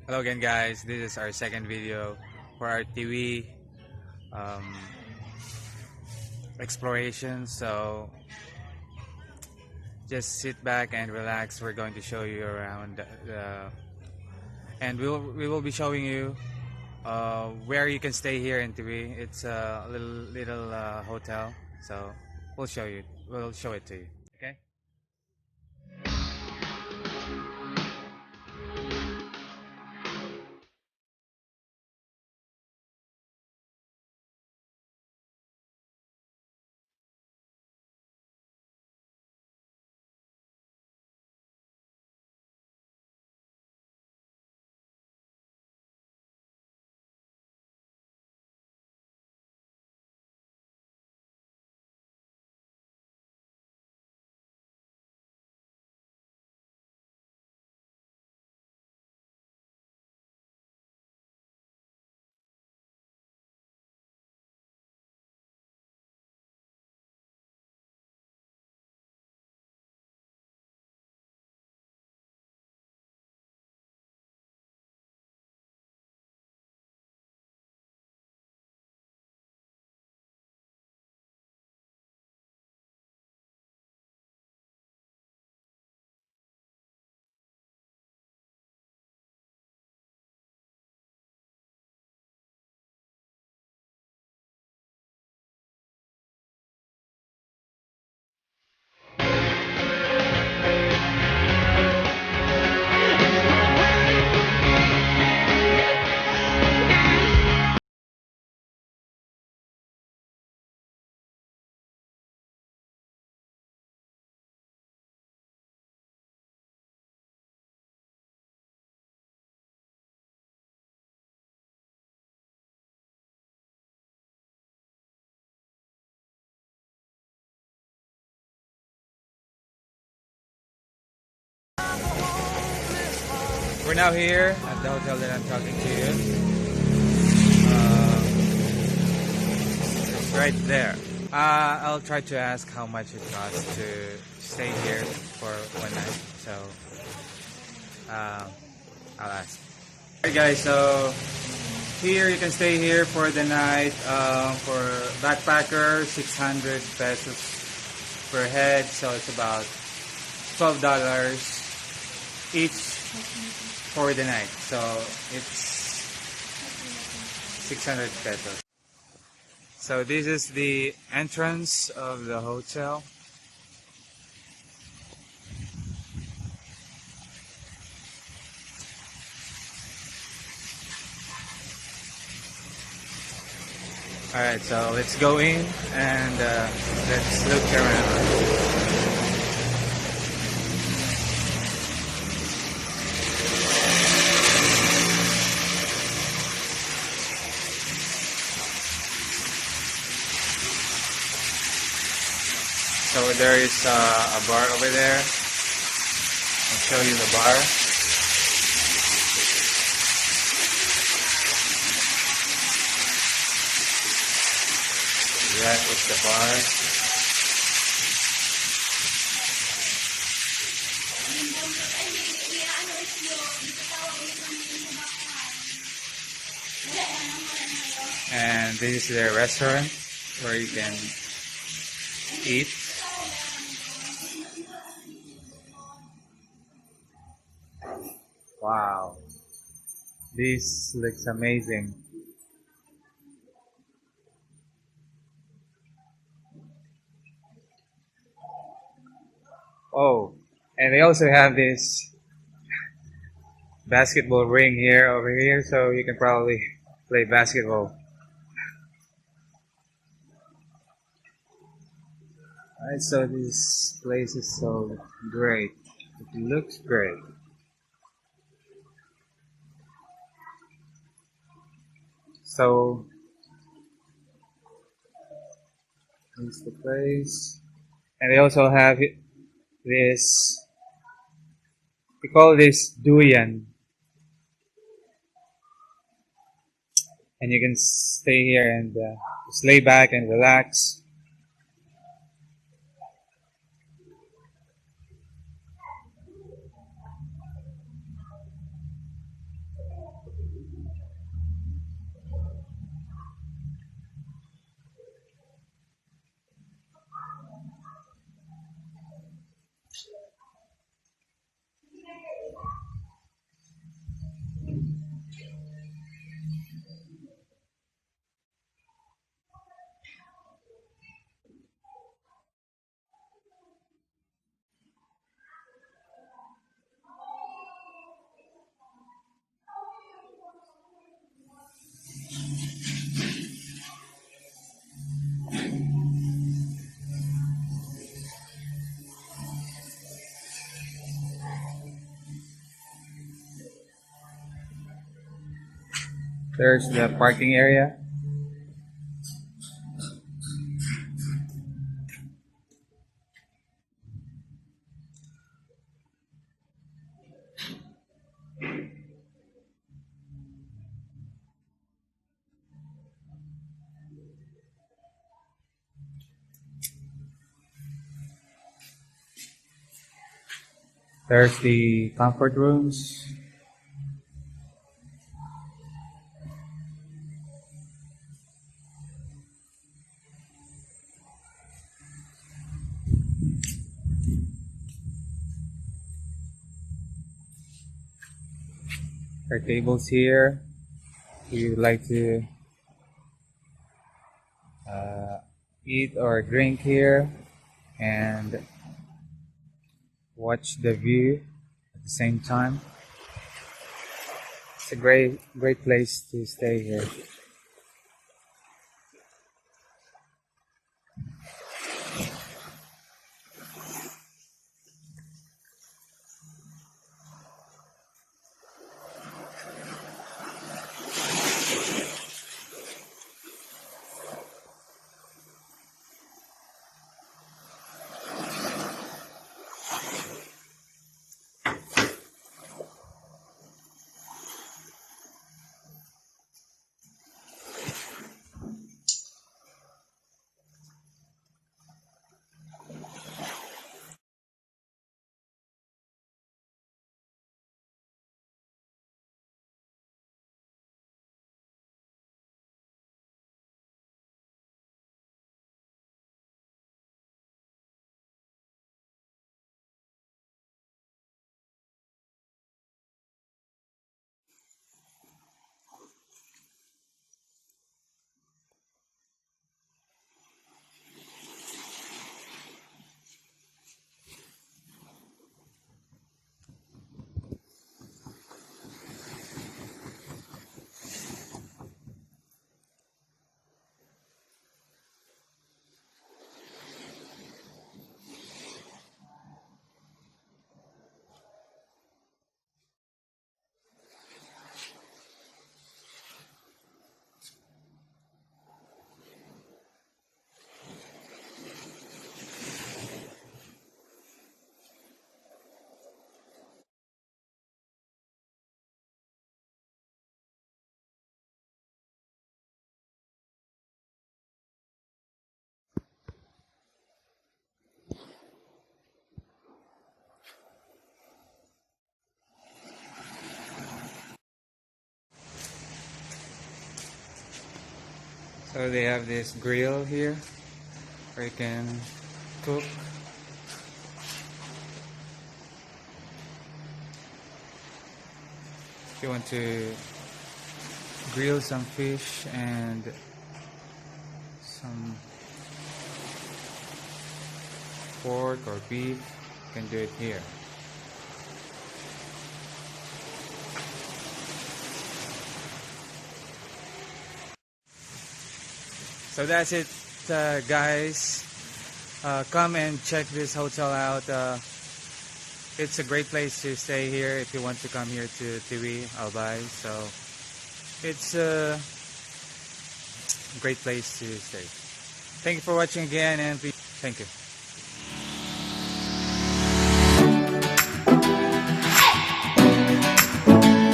Hello again, guys. This is our second video for our TV um, exploration. So just sit back and relax. We're going to show you around, and we will be showing you where you can stay here in TV. It's a little hotel. So we'll show you. We'll show it to you. Okay. We're now here at the hotel that I'm talking to you. It's right there. I'll try to ask how much it costs to stay here for one night. So I'll ask. Alright guys, so here you can stay here for the night. For backpacker, 600 pesos per head. So it's about $12 each for the night. So it's 600 pesos. So this is the entrance of the hotel. Alright, so let's go in and let's look around. So there is a bar over there. I'll show you the bar. That is the bar. And this is their restaurant where you can eat. Wow, this looks amazing. Oh, and they also have this basketball ring here over here, so you can probably play basketball. Alright, so this place is so great. It looks great. So this is the place. And they also have this, we call this duyan. And you can stay here and just lay back and relax. There's the parking area. There's the comfort rooms. There are tables here. If you like to eat or drink here and watch the view at the same time. It's a great place to stay here. So they have this grill here where you can cook. If you want to grill some fish and some pork or beef, you can do it here. So that's it, guys. Come and check this hotel out. It's a great place to stay here if you want to come here to Tiwi, Albay. So it's a great place to stay. Thank you for watching again, and please, thank you.